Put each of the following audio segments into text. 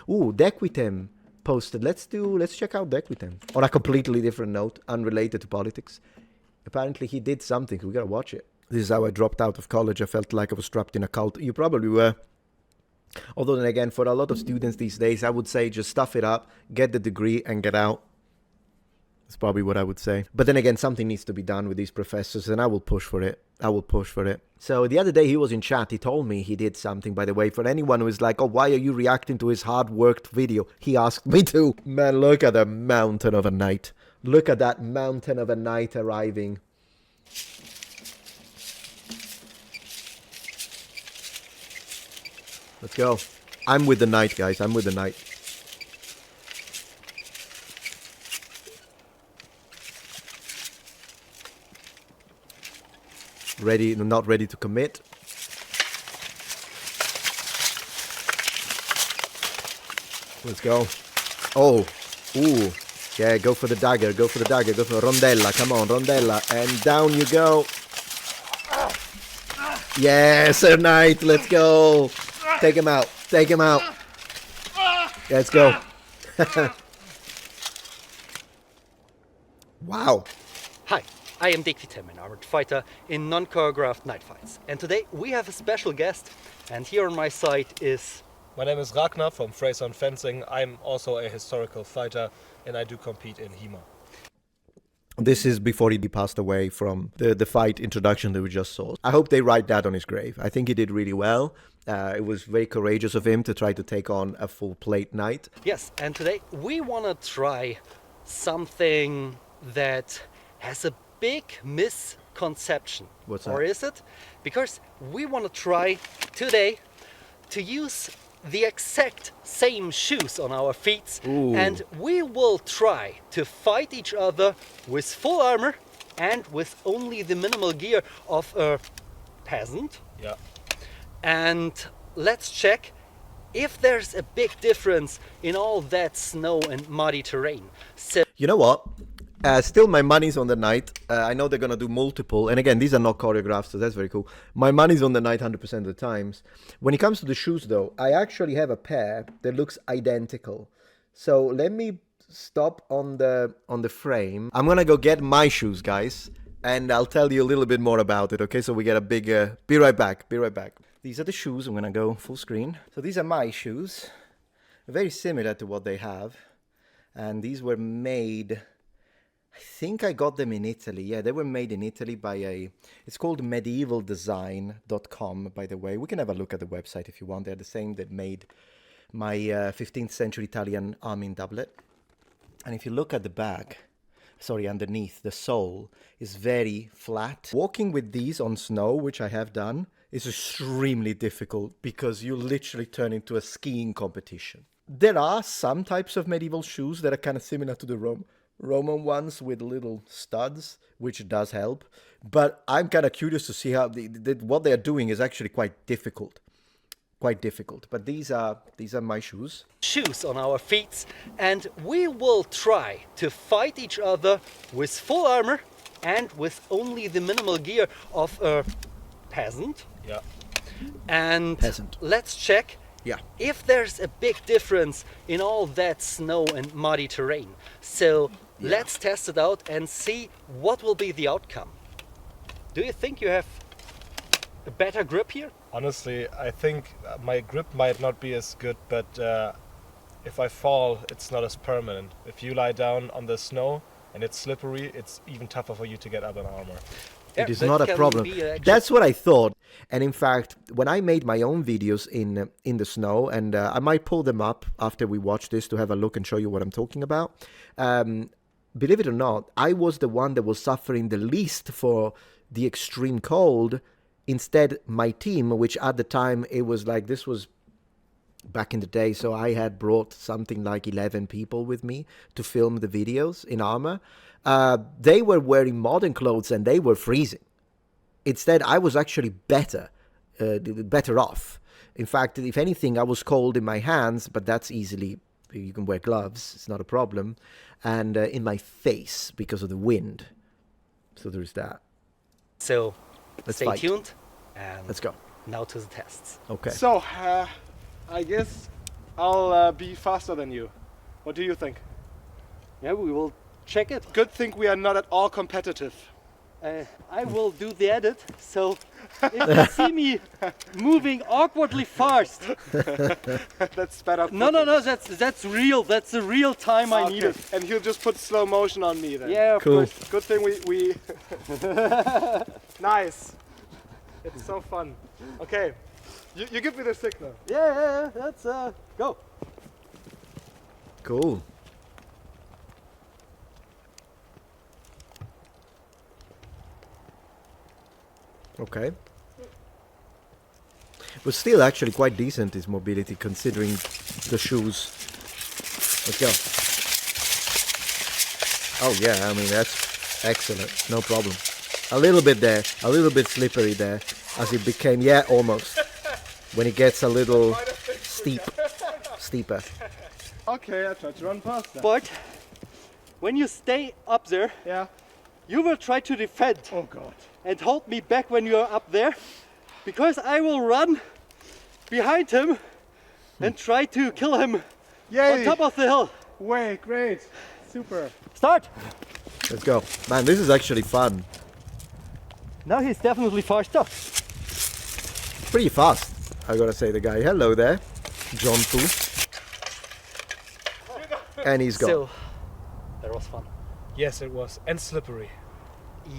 Ooh, Dequitem posted. Let's check out Dequitem. On a completely different note, unrelated to politics. Apparently he did something. We gotta watch it. This is how I dropped out of college. I felt like I was trapped in a cult. You probably were. Although then again, for a lot of students these days, I would say just stuff it up, get the degree, and get out. That's probably what I would say. But then again, something needs to be done with these professors, and I will push for it. I will push for it. So the other day he was in chat. He told me he did something, by the way. For anyone who is like, oh, why are you reacting to his hard-worked video? He asked me to. Man, look at the mountain of a knight. Look at that mountain of a knight arriving. Let's go. I'm with the knight, guys. I'm with the knight. Ready, not ready to commit. Let's go. Oh, ooh. Yeah, go for the dagger, go for the dagger, go for the rondella. Come on, rondella. And down you go. Yes, Sir Knight, let's go. Take him out, take him out. Let's go. Wow. Hi, I am Dequitem, an armored fighter in non-choreographed night fights. And today we have a special guest, and here on my side is... My name is Ragnar from Fraser on Fencing. I'm also a historical fighter, and I do compete in HEMA. This is before he passed away from the fight introduction that we just saw. I hope they write that on his grave. I think he did really well. It was very courageous of him to try to take on a full plate knight. Yes, and today we want to try something that has a big misconception. What's that? Or is it? Because we want to try today to use the exact same shoes on our feet. Ooh. And we will try to fight each other with full armor and with only the minimal gear of a peasant. Yeah. And let's check if there's a big difference in all that snow and muddy terrain. So You know what? Still, my money's on the knight. I know they're going to do multiple. And again, these are not choreographed, so that's very cool. My money's on the knight 100% of the times. When it comes to the shoes, though, I actually have a pair that looks identical. So let me stop on the frame. I'm going to go get my shoes, guys. And I'll tell you a little bit more about it, okay? So we get a big... be right back. Be right back. These are the shoes. I'm going to go full screen. So these are my shoes. Very similar to what they have. And these were made... I think I got them in Italy. Yeah, they were made in Italy by it's called medievaldesign.com, by the way. We can have a look at the website if you want. They're the same that made my 15th century Italian arming doublet. And if you look at the back, underneath, the sole is very flat. Walking with these on snow, which I have done, is extremely difficult because you literally turn into a skiing competition. There are some types of medieval shoes that are kind of similar to the Roman ones with little studs, which does help. But I'm kind of curious to see how what they are doing is actually quite difficult. Quite difficult. But these are my shoes. shoes on our feet, and we will try to fight each other with full armor and with only the minimal gear of a peasant. Yeah. And Peasant. let's check Yeah. if there's a big difference in all that snow and muddy terrain. So let's test it out and see what will be the outcome. Do you think you have a better grip here? Honestly, I think my grip might not be as good, but if I fall, it's not as permanent. If you lie down on the snow and it's slippery, it's even tougher for you to get up in armor. It is that not a can problem. be actually- That's what I thought. And in fact, when I made my own videos in the snow, and I might pull them up after we watch this to have a look and show you what I'm talking about. Believe it or not, I was the one that was suffering the least for the extreme cold. Instead, my team, which at the time, it was like, this was back in the day, so I had brought something like 11 people with me to film the videos in armor. They were wearing modern clothes and they were freezing. Instead, I was actually better off. In fact, if anything, I was cold in my hands, but that's easily, you can wear gloves, it's not a problem, and in my face because of the wind. So there's that. So Let's stay fight. tuned and Let's go. now to the tests. Okay. So, I guess I'll be faster than you. What do you think? Yeah, we will check it. Good thing we are not at all competitive. I will do the edit, so if you see me moving awkwardly fast, That's better. no, that's real. That's the real time I needed. And he'll just put slow motion on me then. Yeah, of Cool. course. Good thing we Nice. It's so fun. Okay. You give me the signal. Yeah. Let's go. Cool. Okay. But still actually quite decent his mobility considering the shoes. Let's go. Oh yeah, I mean that's excellent, no problem. A little bit there, a little bit slippery there as it became, yeah, almost. When it gets a little steeper. Okay, I tried to run faster. But when you stay up there, Yeah. you will try to defend Oh god. and hold me back when you are up there, because I will run behind him and try to kill him Yay! on top of the hill. Way, great. Super. Start! Let's go. Man, this is actually fun. Now he's definitely faster. Pretty fast, I gotta say, the guy. Hello there, John Poo. And he's gone. So, that was fun. Yes, it was. And slippery.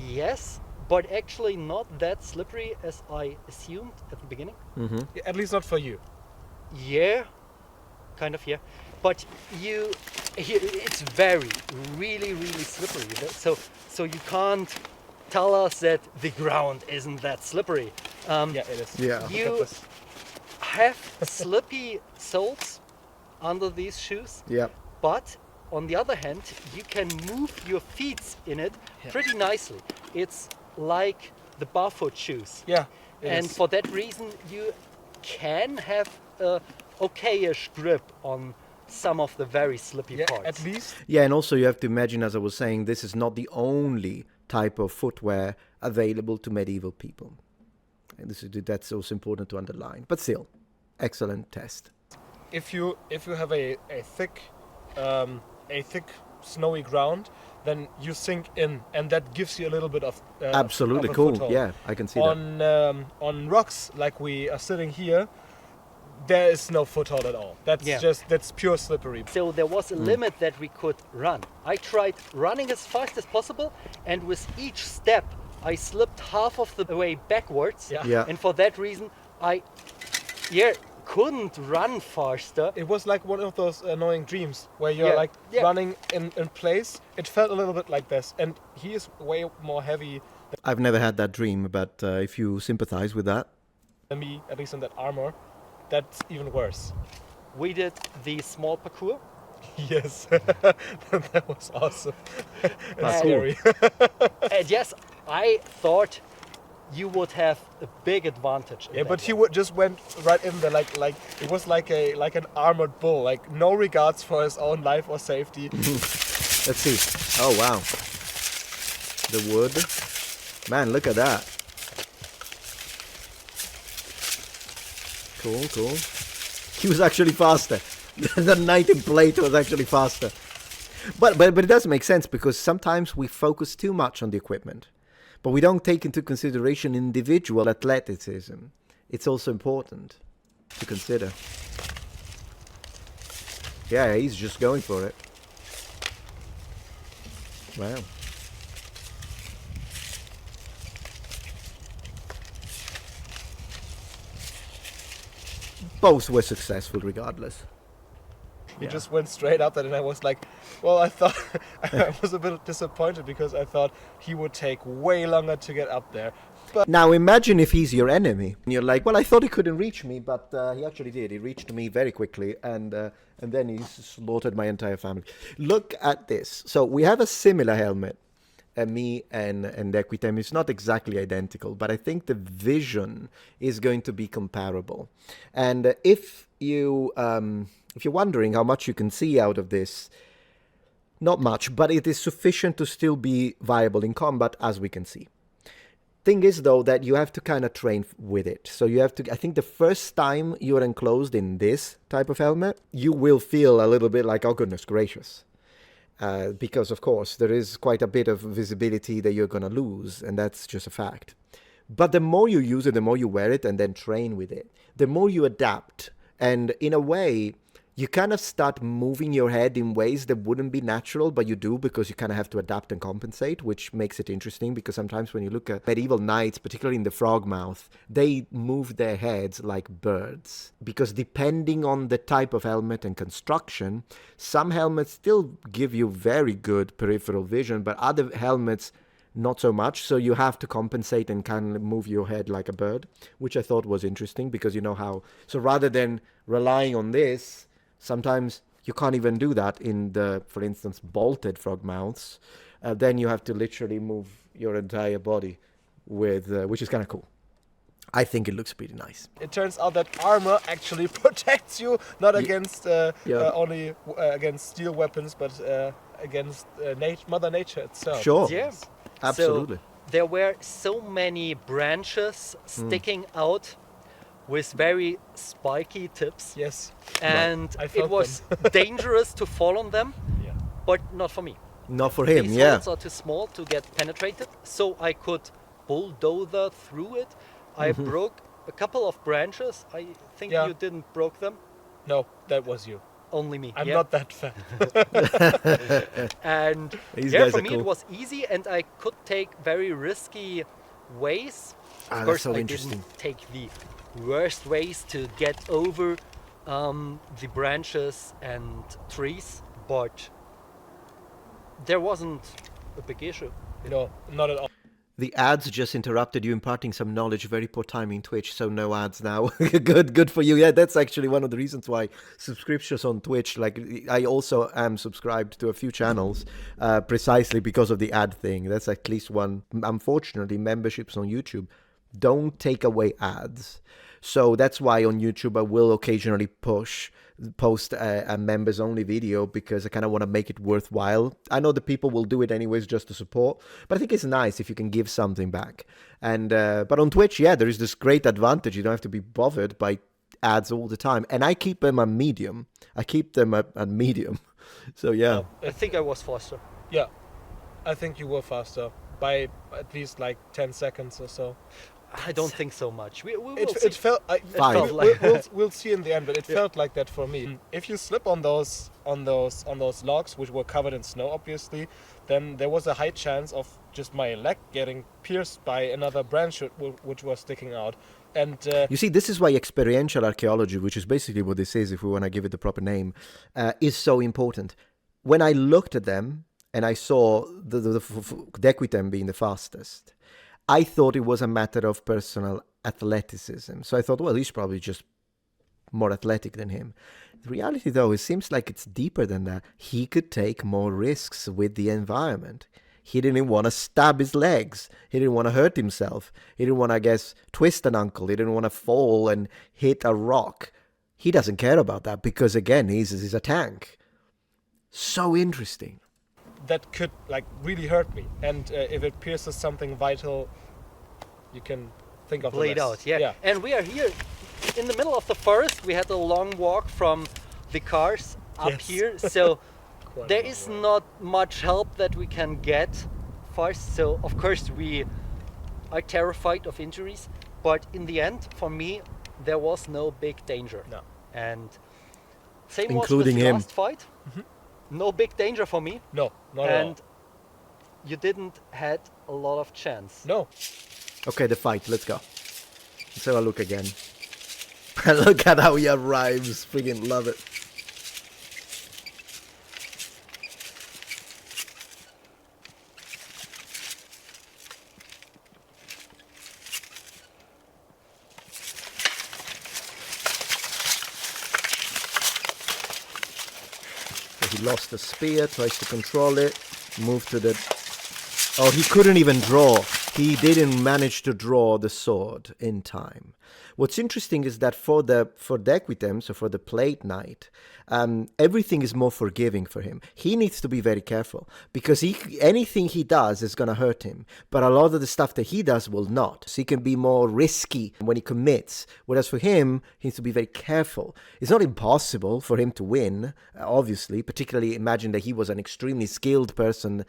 Yes, but actually not that slippery as I assumed at the beginning. Yeah, at least not for you. Yeah, kind of, yeah. But it's really slippery. So you can't tell us that the ground isn't that slippery. Yeah, it is. Yeah. You have slippy soles under these shoes, Yeah. but on the other hand, you can move your feet in it pretty nicely. It's like the barefoot shoes. Yeah. it And is. for that reason, you can have a okayish grip on some of the very slippy Yeah, parts. at least. Yeah, and also you have to imagine, as I was saying, this is not the only type of footwear available to medieval people. And that's also important to underline. But still, excellent test. If you have a thick snowy ground, then you sink in, and that gives you a little bit of Absolutely of a cool. foothold. Yeah, I can see that. On rocks like we are sitting here, there is no foothold at all. That's pure slippery. So there was a limit that we could run. I tried running as fast as possible, and with each step I slipped half of the way backwards. Yeah. Yeah. And for that reason I couldn't run faster. It was like one of those annoying dreams where you're running in place. It felt a little bit like this, and he is way more heavy I've never had that dream, but if you sympathize with that. than me, at least in that armor. That's even worse. We did the small parkour. Yes, that was awesome. And Parkour. scary. And yes, I thought you would have a big advantage. in Yeah, that but he one. just went right in there, like it was like an armored bull, like no regards for his own life or safety. Let's see. Oh, wow. The wood. Man, look at that. Cool. He was actually faster. The knight in plate was actually faster. But it does make sense, because sometimes we focus too much on the equipment, but we don't take into consideration individual athleticism. It's also important to consider. Yeah, he's just going for it. Wow. Both were successful regardless. He just went straight up there, and I was like, well, I thought I was a bit disappointed because I thought he would take way longer to get up there. But Now imagine if he's your enemy. And you're like, well, I thought he couldn't reach me, but he actually did. He reached me very quickly, and then he slaughtered my entire family. Look at this. So we have a similar helmet. Me and Dequitem. It's not exactly identical, but I think the vision is going to be comparable. And if you're wondering how much you can see out of this, not much, but it is sufficient to still be viable in combat, as we can see. Thing is, though, that you have to kind of train with it. So you have to, I think the first time you're enclosed in this type of helmet, you will feel a little bit like, oh, goodness gracious. Because, of course, there is quite a bit of visibility that you're going to lose, and that's just a fact. But the more you use it, the more you wear it and then train with it, the more you adapt. And in a way, you kind of start moving your head in ways that wouldn't be natural, but you do because you kind of have to adapt and compensate, which makes it interesting because sometimes when you look at medieval knights, particularly in the Frogmouth, they move their heads like birds. Because depending on the type of helmet and construction, some helmets still give you very good peripheral vision, but other helmets not so much, so you have to compensate and kind of move your head like a bird, which I thought was interesting because you know how, so rather than relying on this, sometimes you can't even do that in the, for instance, bolted frog mouths. Then you have to literally move your entire body with, which is kind of cool. I think it looks pretty nice. It turns out that armor actually protects you, not against only against steel weapons, but against Mother Nature itself. Sure. Yeah. Absolutely. So there were so many branches sticking out with very spiky tips. Yes. And I it felt was dangerous to fall on them, Yeah. but not for me. Not for him, These yeah. holes are too small to get penetrated, so I could bulldozer through it. I broke a couple of branches. I think Yeah. you didn't broke them. No, that was you. Only me. I'm yeah. not that fat. And These yeah, guys for are me cool. it was easy, and I could take very risky ways. Ah, Of that's course, so I interesting. didn't take the worst ways to get over the branches and trees, but there wasn't a big issue. No, not at all. The ads just interrupted you imparting some knowledge. Very poor timing, Twitch. So no ads now. Good for you. Yeah, that's actually one of the reasons why subscriptions on Twitch. Like I also am subscribed to a few channels, precisely because of the ad thing. That's at least one. Unfortunately, memberships on YouTube don't take away ads. So that's why on YouTube I will occasionally post a members only video because I kind of want to make it worthwhile. I know the people will do it anyways just to support, but I think it's nice if you can give something back. And but on Twitch, yeah, there is this great advantage. You don't have to be bothered by ads all the time. And I keep them at medium. So yeah. I think I was faster. Yeah, I think you were faster by at least like 10 seconds or so. I don't think so much. We will It see. felt. Fine. felt like We'll see in the end, but it felt like that for me. If you slip on those logs, which were covered in snow, obviously, then there was a high chance of just my leg getting pierced by another branch which was sticking out. And You see, this is why experiential archaeology, which is basically what this is, if we want to give it the proper name, is so important. When I looked at them and I saw the Dequitem being the fastest, I thought it was a matter of personal athleticism. So I thought, well, he's probably just more athletic than him. The reality, though, it seems like it's deeper than that. He could take more risks with the environment. He didn't want to stab his legs. He didn't want to hurt himself. He didn't want to, I guess, twist an ankle. He didn't want to fall and hit a rock. He doesn't care about that because, again, he's a tank. So interesting. that could like really hurt me. And if it pierces something vital, you can think of the Blade rest. out, yeah. And we are here in the middle of the forest. We had a long walk from the cars up Yes. here, so Quite there a is long not much help that we can get first. So of course we are terrified of injuries, but in the end, for me, there was no big danger. No. And same Including was with the him. last fight. No big danger for me, No, not at all. and you didn't had a lot of chance. No. Okay, the fight. Let's go. Let's have a look again. Look at how he arrives. Freaking love it. So he lost the spear, tries to control it, move to the... Oh, he couldn't even draw. he didn't manage to draw the sword in time. What's interesting is that for Dequitem, so for the plate knight, everything is more forgiving for him. He needs to be very careful because anything he does is going to hurt him, but a lot of the stuff that he does will not. So he can be more risky when he commits, whereas for him, he needs to be very careful. It's not impossible for him to win, obviously, particularly imagine that he was an extremely skilled person.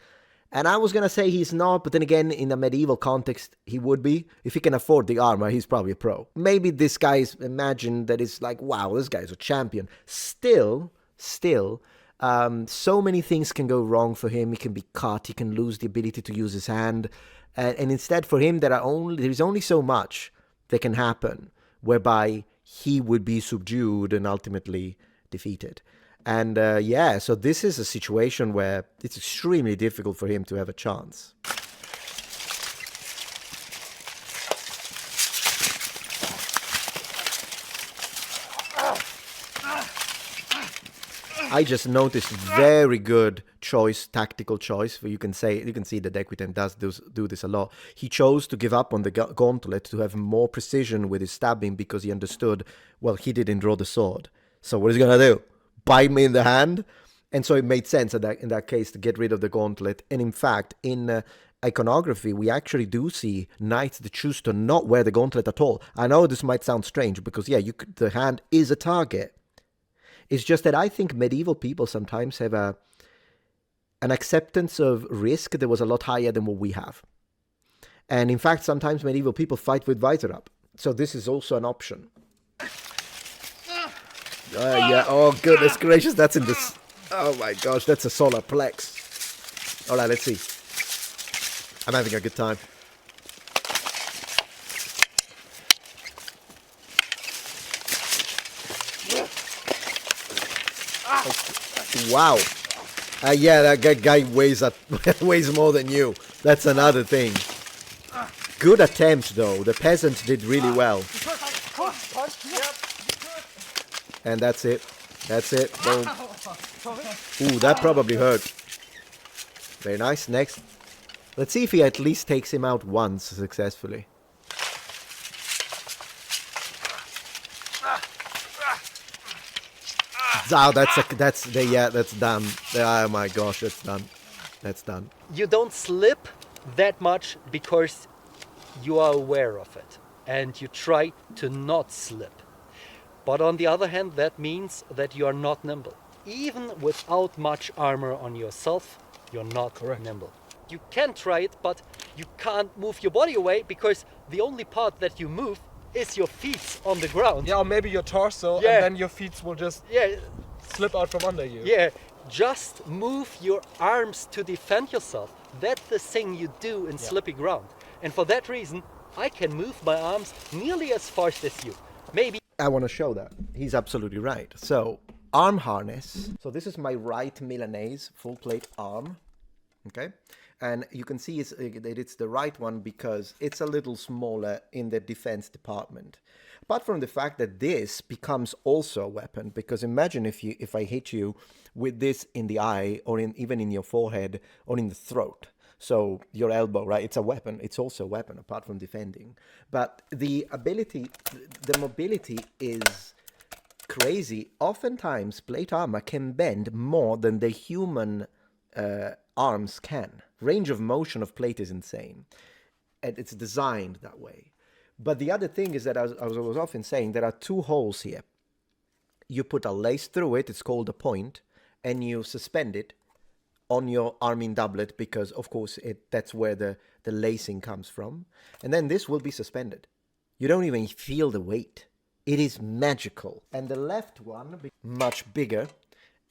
And I was going to say he's not, but then again, in a medieval context, he would be. If he can afford the armor, he's probably a pro. Maybe this guy's imagined that it's like, wow, this guy's a champion. Still, so many things can go wrong for him. He can be cut. He can lose the ability to use his hand. And instead, for him, there is only so much that can happen whereby he would be subdued and ultimately defeated. And yeah, so this is a situation where it's extremely difficult for him to have a chance. I just noticed very good choice, tactical choice. You can see that Dequitem does do this a lot. He chose to give up on the gauntlet to have more precision with his stabbing because he understood, well, he didn't draw the sword. So what is he going to do? Bite me in the hand? And so it made sense in that case to get rid of the gauntlet. And in fact, in iconography, we actually do see knights that choose to not wear the gauntlet at all. I know this might sound strange because, yeah, the hand is a target. It's just that I think medieval people sometimes have an acceptance of risk that was a lot higher than what we have. And in fact, sometimes medieval people fight with visor up. So this is also an option. Yeah. Oh, goodness gracious. That's in this. Oh, my gosh. That's a solar plex. All right, let's see. I'm having a good time. Wow. Yeah, that guy weighs more than you. That's another thing. Good attempt, though. The peasant did really well. And that's it. That's it. Boom. Ooh, that probably hurt. Very nice. Next. Let's see if he at least takes him out once successfully. Oh, that's done. Oh my gosh, that's done. That's done. You don't slip that much because you are aware of it and you try to not slip. But on the other hand, that means that you are not nimble. Even without much armor on yourself, you're not nimble. You can try it, but you can't move your body away because the only part that you move is your feet on the ground. Yeah, or maybe your torso, and then your feet will just slip out from under you. Yeah, just move your arms to defend yourself. That's the thing you do in slippy ground. And for that reason, I can move my arms nearly as fast as you. Maybe. I want to show that. He's absolutely right. So, arm harness. So this is my right Milanese full plate arm. Okay. And you can see that it's the right one because it's a little smaller in the defense department. Apart from the fact that this becomes also a weapon, because imagine if I hit you with this in the eye or even in your forehead or in the throat. So your elbow, right? It's a weapon. It's also a weapon apart from defending. But the mobility is crazy. Oftentimes, plate armor can bend more than the human arms can. Range of motion of plate is insane. And it's designed that way. But the other thing is that, as I was often saying, there are two holes here. You put a lace through it, it's called a point, and you suspend it on your arming doublet because, of course, that's where the lacing comes from. And then this will be suspended. You don't even feel the weight. It is magical. And the left one, much bigger.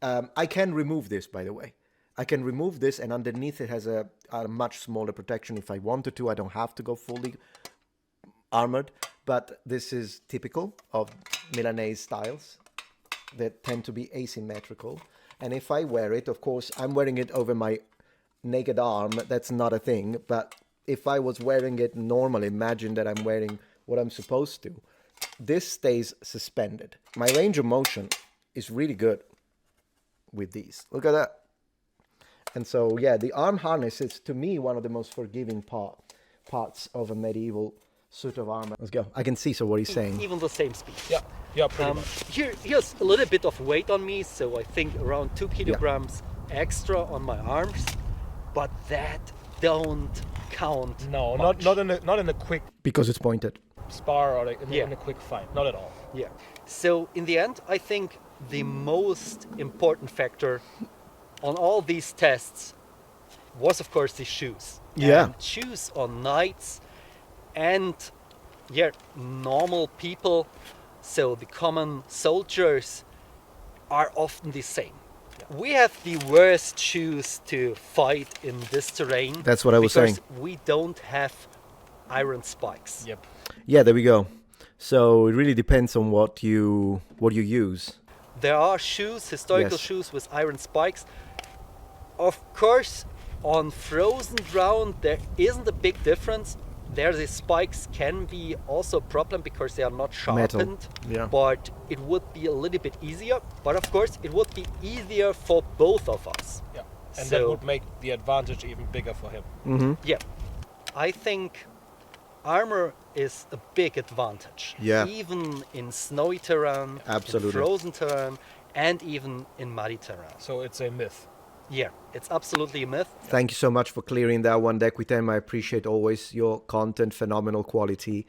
I can remove this, by the way. I can remove this, and underneath it has a much smaller protection if I wanted to. I don't have to go fully armored, but this is typical of Milanese styles that tend to be asymmetrical. And if I wear it, of course, I'm wearing it over my naked arm. That's not a thing. But if I was wearing it normally, imagine that I'm wearing what I'm supposed to. This stays suspended. My range of motion is really good with these. Look at that. And so, yeah, the arm harness is, to me, one of the most forgiving part parts of a medieval suit of armor. Let's go. I can see so what he's saying. Even the same speed. Yeah, pretty much. Here's a little bit of weight on me, so I think around 2 kilograms extra on my arms, but that don't count. No, much. not in a quick Because it's pointed. spar or like in a quick fight. Not at all. Yeah. So in the end, I think the most important factor on all these tests was, of course, the shoes. Yeah. And shoes on knights and normal people, so the common soldiers, are often the same. We have the worst shoes to fight in this terrain. That's what I was saying. Because we don't have iron spikes. Yep. Yeah, there we go. So it really depends on what you use. There are shoes, historical Yes. shoes with iron spikes. Of course, on frozen ground there isn't a big difference. There the spikes can be also a problem because they are not sharpened. Yeah. But it would be a little bit easier. But of course, it would be easier for both of us. Yeah. And So- that would make the advantage even bigger for him. Mm-hmm. Yeah, I think armor is a big advantage. Yeah. Even in snowy terrain, Absolutely. in frozen terrain, and even in muddy terrain. So it's a myth. Yeah, it's absolutely a myth. Thank you so much for clearing that one, Dequitem. I appreciate always your content, phenomenal quality.